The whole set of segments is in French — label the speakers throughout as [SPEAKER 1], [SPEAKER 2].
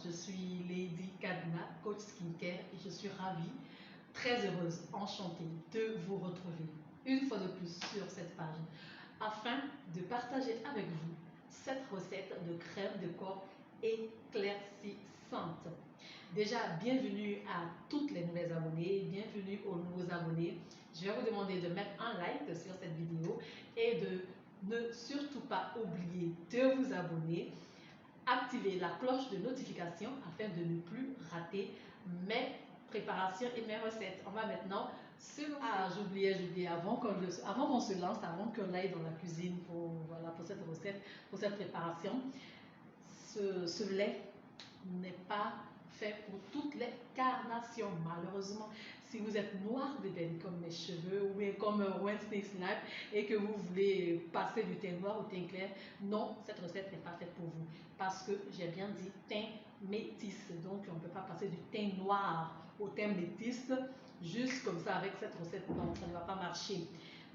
[SPEAKER 1] je suis Lady Kadna, coach skincare et je suis ravie, très heureuse, enchantée de vous retrouver une fois de plus sur cette page afin de partager avec vous cette recette de crème de corps éclaircissante. Déjà, bienvenue à toutes les nouvelles abonnées, bienvenue aux nouveaux abonnés. Je vais vous demander de mettre un like sur cette vidéo et de ne surtout pas oublier de vous abonner. Activez la cloche de notification afin de ne plus rater mes préparations et mes recettes. On va maintenant se lancer. Ah, j'oubliais, avant qu'on se lance, avant qu'on aille dans la cuisine pour cette recette, pour cette préparation, ce lait n'est pas fait pour toutes les carnations, malheureusement. Si vous êtes noir d'ébène comme mes cheveux ou bien comme Wednesday Snap et que vous voulez passer du teint noir au teint clair, non, cette recette n'est pas faite pour vous. Parce que j'ai bien dit teint métis. Donc on ne peut pas passer du teint noir au teint métis juste comme ça avec cette recette. Non, ça ne va pas marcher.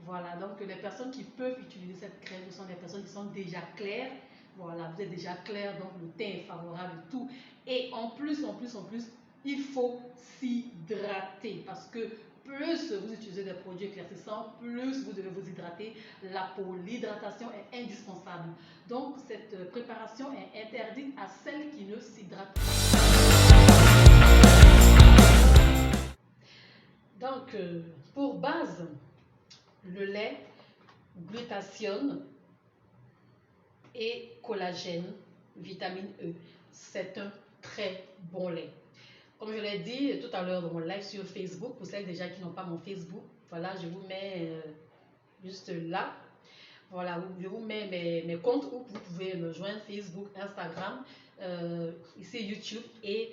[SPEAKER 1] Voilà, donc les personnes qui peuvent utiliser cette crème, ce sont des personnes qui sont déjà claires. Voilà, vous êtes déjà clair, donc le teint est favorable et tout. Et en plus, il faut s'hydrater parce que plus vous utilisez des produits éclaircissants, plus vous devez vous hydrater la peau. L'hydratation est indispensable. Donc, cette préparation est interdite à celles qui ne s'hydratent pas. Donc, pour base, le lait, glutathione et collagène, vitamine E. C'est un très bon lait. Comme je l'ai dit tout à l'heure dans mon live sur Facebook, pour celles déjà qui n'ont pas mon Facebook, voilà, je vous mets juste là. Voilà, je vous mets mes comptes où vous pouvez me joindre: Facebook, Instagram, ici YouTube et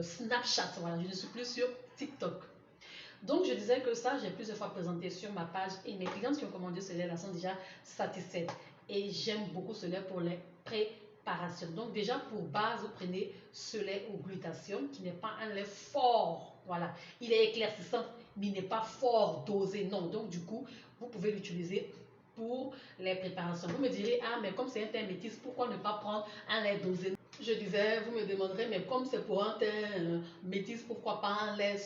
[SPEAKER 1] Snapchat. Voilà, je ne suis plus sur TikTok. Donc, je disais que ça, j'ai plusieurs fois présenté sur ma page et mes clientes qui ont commandé ce lait-là sont déjà satisfaites. Et j'aime beaucoup ce lait pour les préparations. Donc, déjà, pour base, vous prenez ce lait au glutathione qui n'est pas un lait fort. Voilà, il est éclaircissant, mais il n'est pas fort dosé. Non, donc du coup, vous pouvez l'utiliser pour les préparations. Vous me direz, ah, mais comme c'est un teint métis, pourquoi ne pas prendre un lait dosé? Je disais, vous me demanderez, mais comme c'est pour un teint métis, pourquoi pas un lait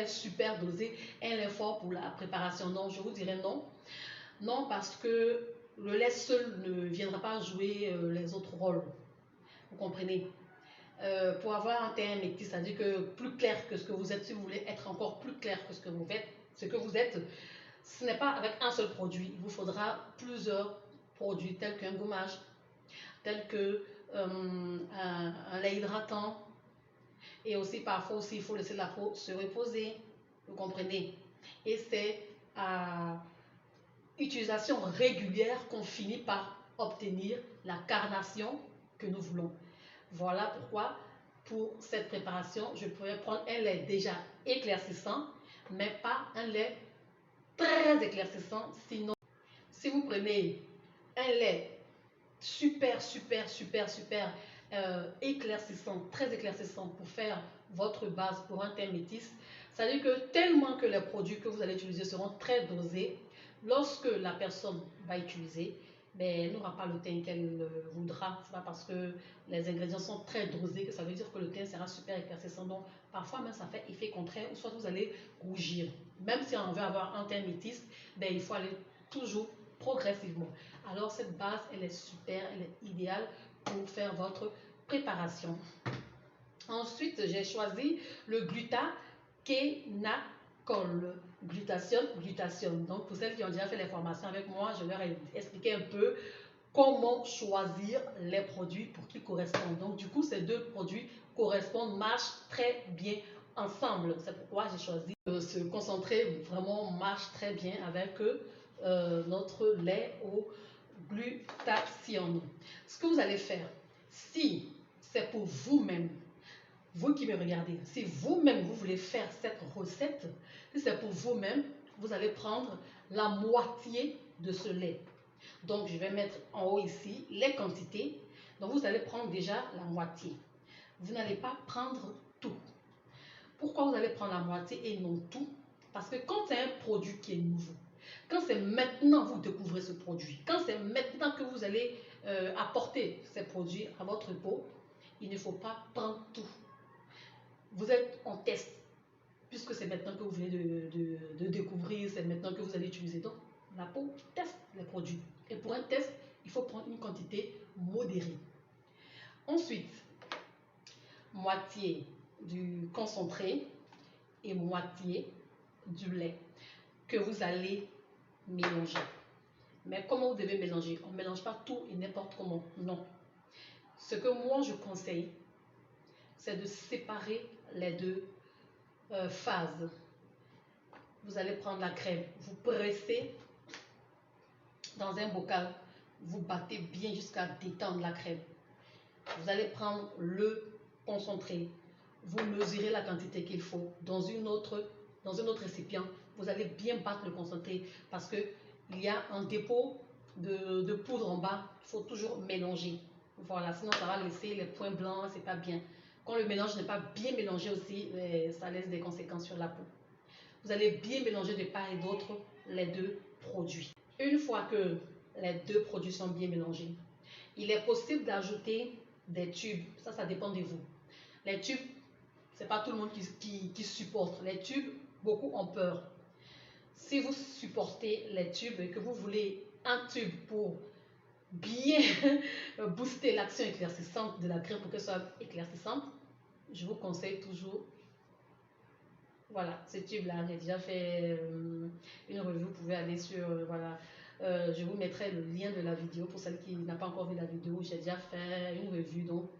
[SPEAKER 1] super dosé, un lait fort pour la préparation? Non, je vous dirais non. Non, parce que le lait seul ne viendra pas jouer les autres rôles. Vous comprenez? Pour avoir un teint métis, c'est-à-dire que plus clair que ce que vous êtes, si vous voulez être encore plus clair que ce que vous êtes, ce n'est pas avec un seul produit. Il vous faudra plusieurs produits tels qu'un gommage, tel que un lait hydratant, et aussi parfois aussi il faut laisser la peau se reposer, vous comprenez, et c'est à utilisation régulière qu'on finit par obtenir la carnation que nous voulons. Voilà pourquoi pour cette préparation je pourrais prendre un lait déjà éclaircissant mais pas un lait très éclaircissant. Sinon, si vous prenez un lait super éclaircissant, très éclaircissant pour faire votre base pour un teint métis, ça veut dire que tellement que les produits que vous allez utiliser seront très dosés, lorsque la personne va utiliser, elle n'aura pas le teint qu'elle voudra. C'est pas parce que les ingrédients sont très dosés que ça veut dire que le teint sera super éclaircissant. Donc parfois même ça fait effet contraire, ou soit vous allez rougir. Même si on veut avoir un teint métis, il faut aller toujours progressivement. Alors cette base, elle est super, elle est idéale pour faire votre préparation. Ensuite, j'ai choisi le glutathione. Glutathione. Donc pour celles qui ont déjà fait les formations avec moi, je leur ai expliqué un peu comment choisir les produits pour qu'ils correspondent. Donc du coup, ces deux produits correspondent, marchent très bien ensemble. C'est pourquoi j'ai choisi de se concentrer, vraiment marche très bien avec notre lait au glutathione. Ce que vous allez faire, si c'est pour vous-même, vous qui me regardez, si vous-même vous voulez faire cette recette, si c'est pour vous-même, vous allez prendre la moitié de ce lait. Donc je vais mettre en haut ici les quantités. Donc vous allez prendre déjà la moitié. Vous n'allez pas prendre tout. Pourquoi vous allez prendre la moitié et non tout? Parce que quand c'est un produit qui est nouveau, quand c'est maintenant que vous découvrez ce produit, quand c'est maintenant que vous allez apporter ces produits à votre peau, Il ne faut pas prendre tout. Vous êtes en test, puisque c'est maintenant que vous venez de découvrir, c'est maintenant que vous allez utiliser. Donc, la peau teste les produits. Et pour un test, il faut prendre une quantité modérée. Ensuite, moitié du concentré et moitié du lait que vous allez mélanger. Mais comment vous devez mélanger? On ne mélange pas tout et n'importe comment. Non. Ce que moi je conseille, c'est de séparer les deux phases. Vous allez prendre la crème, vous pressez dans un bocal, vous battez bien jusqu'à détendre la crème. Vous allez prendre le concentré, vous mesurez la quantité qu'il faut dans un autre récipient. Vous allez bien battre le concentré parce qu'il y a un dépôt de poudre en bas. Il faut toujours mélanger. Voilà, sinon ça va laisser les points blancs, c'est pas bien. Quand le mélange n'est pas bien mélangé aussi, ça laisse des conséquences sur la peau. Vous allez bien mélanger de part et d'autre les deux produits. Une fois que les deux produits sont bien mélangés, il est possible d'ajouter des tubes. Ça dépend de vous. Les tubes, c'est pas tout le monde qui supporte. Les tubes, beaucoup ont peur. Si vous supportez les tubes et que vous voulez un tube pour bien booster l'action éclaircissante de la crème pour qu'elle soit éclaircissante, je vous conseille toujours, voilà, ce tube-là. J'ai déjà fait une review. Vous pouvez aller sur, voilà, je vous mettrai le lien de la vidéo pour celle qui n'a pas encore vu la vidéo. J'ai déjà fait une review, donc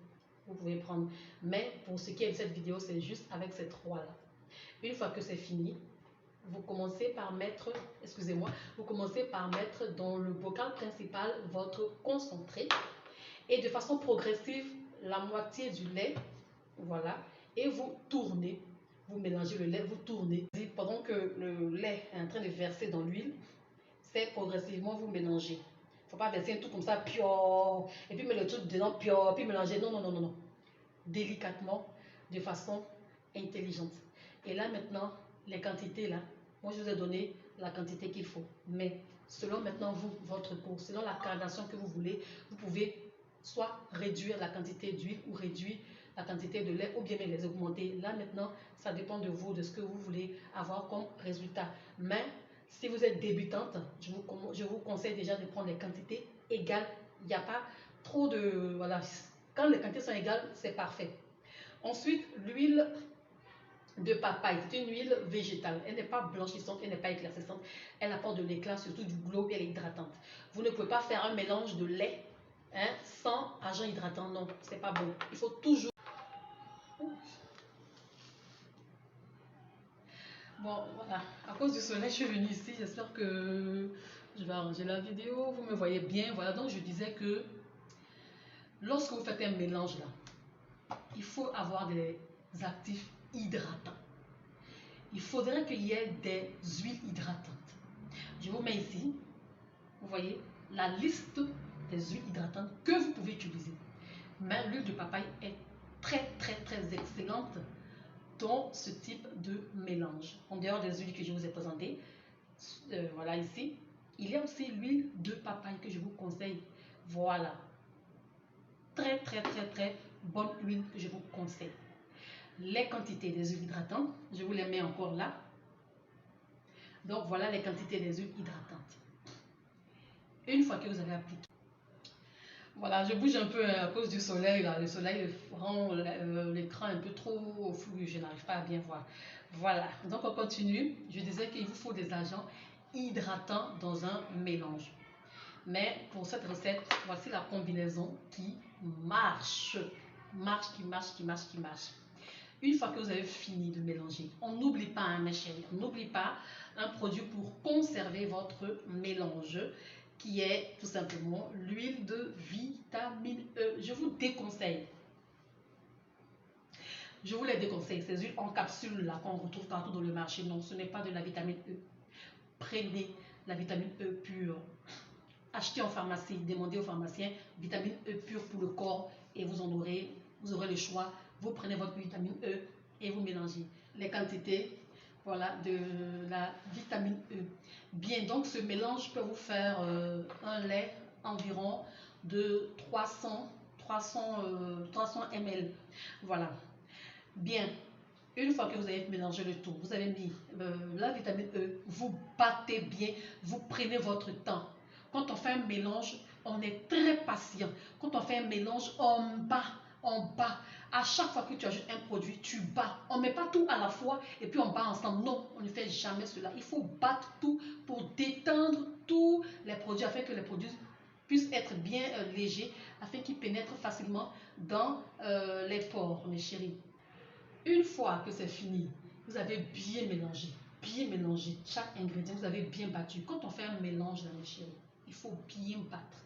[SPEAKER 1] vous pouvez prendre. Mais pour ce qui est de cette vidéo, c'est juste avec ces trois-là. Une fois que c'est fini, vous commencez par mettre, excusez-moi, vous commencez par mettre dans le bocal principal votre concentré et de façon progressive la moitié du lait, voilà, et vous tournez, vous mélangez le lait, vous tournez. Pendant que le lait est en train de verser dans l'huile, c'est progressivement vous mélangez. Il ne faut pas verser un tout comme ça, pio, et puis mettre le truc dedans, pio, puis mélanger. Non, non, non, non, non. Délicatement, de façon intelligente. Et là maintenant, les quantités là, moi je vous ai donné la quantité qu'il faut. Mais selon maintenant vous, votre peau, selon la gradation que vous voulez, vous pouvez soit réduire la quantité d'huile ou réduire la quantité de lait ou bien les augmenter. Là maintenant, ça dépend de vous, de ce que vous voulez avoir comme résultat. Mais si vous êtes débutante, je vous conseille déjà de prendre les quantités égales. Il n'y a pas trop de... Voilà, quand les quantités sont égales, c'est parfait. Ensuite, l'huile de papaye, c'est une huile végétale. Elle n'est pas blanchissante, elle n'est pas éclaircissante. Elle apporte de l'éclat, surtout du glow, et elle est hydratante. Vous ne pouvez pas faire un mélange de lait sans agent hydratant. Non, c'est pas bon. Il faut toujours... Bon, voilà. À cause du soleil, je suis venue ici. J'espère que je vais arranger la vidéo. Vous me voyez bien. Voilà, donc je disais que lorsque vous faites un mélange là, il faut avoir des actifs hydratants. Il faudrait qu'il y ait des huiles hydratantes. Je vous mets ici, vous voyez, la liste des huiles hydratantes que vous pouvez utiliser. Mais l'huile de papaye est très excellente dans ce type de mélange. En dehors des huiles que je vous ai présentées, voilà ici, il y a aussi l'huile de papaye que je vous conseille. Voilà. Très bonne huile que je vous conseille. Les quantités des huiles hydratantes, je vous les mets encore là. Donc voilà les quantités des huiles hydratantes. Une fois que vous avez appliqué, voilà, je bouge un peu à cause du soleil là. Le soleil rend l'écran un peu trop flou, je n'arrive pas à bien voir. Voilà, donc on continue. Je disais qu'il vous faut des agents hydratants dans un mélange. Mais pour cette recette, voici la combinaison qui marche. Qui marche. Une fois que vous avez fini de mélanger, on n'oublie pas, hein, mes chéris, on n'oublie pas un produit pour conserver votre mélange qui est tout simplement l'huile de vitamine E. Je vous déconseille. Je vous les déconseille. Ces huiles en capsule là qu'on retrouve partout dans le marché, non, ce n'est pas de la vitamine E. Prenez la vitamine E pure. Achetez en pharmacie, demandez au pharmacien vitamine E pure pour le corps et vous aurez le choix. Vous prenez votre vitamine E et vous mélangez les quantités, voilà, de la vitamine E. Bien, donc ce mélange peut vous faire un lait environ de 300 300 ml. Voilà. Bien. Une fois que vous avez mélangé le tout, vous avez mis la vitamine E, vous battez bien, vous prenez votre temps. Quand on fait un mélange, on est très patient. Quand on fait un mélange, on bat, on bat. À chaque fois que tu ajoutes un produit, tu bats. On ne met pas tout à la fois et puis on bat ensemble. Non, on ne fait jamais cela. Il faut battre tout pour détendre tous les produits afin que les produits puissent être bien légers, afin qu'ils pénètrent facilement dans les pores, mes chéris. Une fois que c'est fini, vous avez bien mélangé chaque ingrédient, vous avez bien battu. Quand on fait un mélange, mes chéris, il faut bien battre.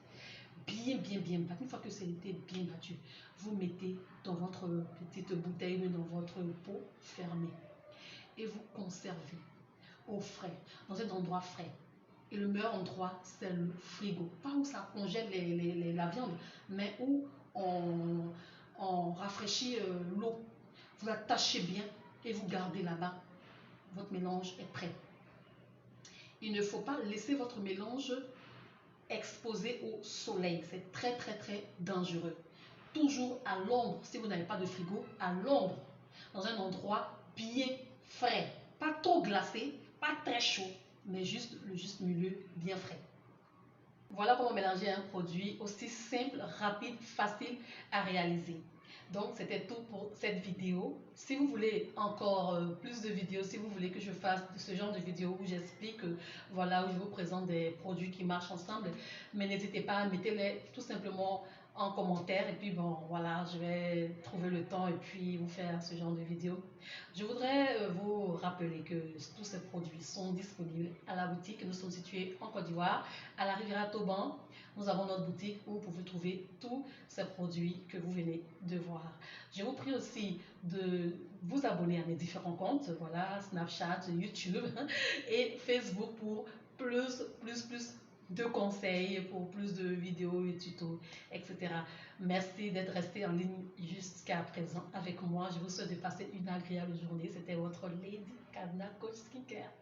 [SPEAKER 1] Bien battre. Une fois que c'est bien battu, vous mettez dans votre petite bouteille ou dans votre pot fermé. Et vous conservez au frais, dans un endroit frais. Et le meilleur endroit, c'est le frigo. Pas où ça congèle la viande, mais où on rafraîchit l'eau. Vous attachez bien et vous gardez là-bas. Votre mélange est prêt. Il ne faut pas laisser votre mélange exposé au soleil. C'est très dangereux. Toujours à l'ombre, si vous n'avez pas de frigo, à l'ombre, dans un endroit bien frais. Pas trop glacé, pas très chaud, mais juste le juste milieu bien frais. Voilà comment mélanger un produit aussi simple, rapide, facile à réaliser. Donc, c'était tout pour cette vidéo. Si vous voulez encore plus de vidéos, si vous voulez que je fasse ce genre de vidéos où j'explique, voilà, où je vous présente des produits qui marchent ensemble, mais n'hésitez pas, mettez-les tout simplement en commentaire et puis bon, voilà, je vais trouver le temps et puis vous faire ce genre de vidéos. Je voudrais vous rappeler que tous ces produits sont disponibles à la boutique. Nous sommes situés en Côte d'Ivoire, à la Riviera Toban. Nous avons notre boutique où vous pouvez trouver tous ces produits que vous venez de voir. Je vous prie aussi de vous abonner à mes différents comptes, voilà, Snapchat, YouTube et Facebook pour plus de conseils, pour plus de vidéos et tutos, etc. Merci d'être resté en ligne jusqu'à présent avec moi. Je vous souhaite de passer une agréable journée. C'était votre Lady Kadna Coach Skincare.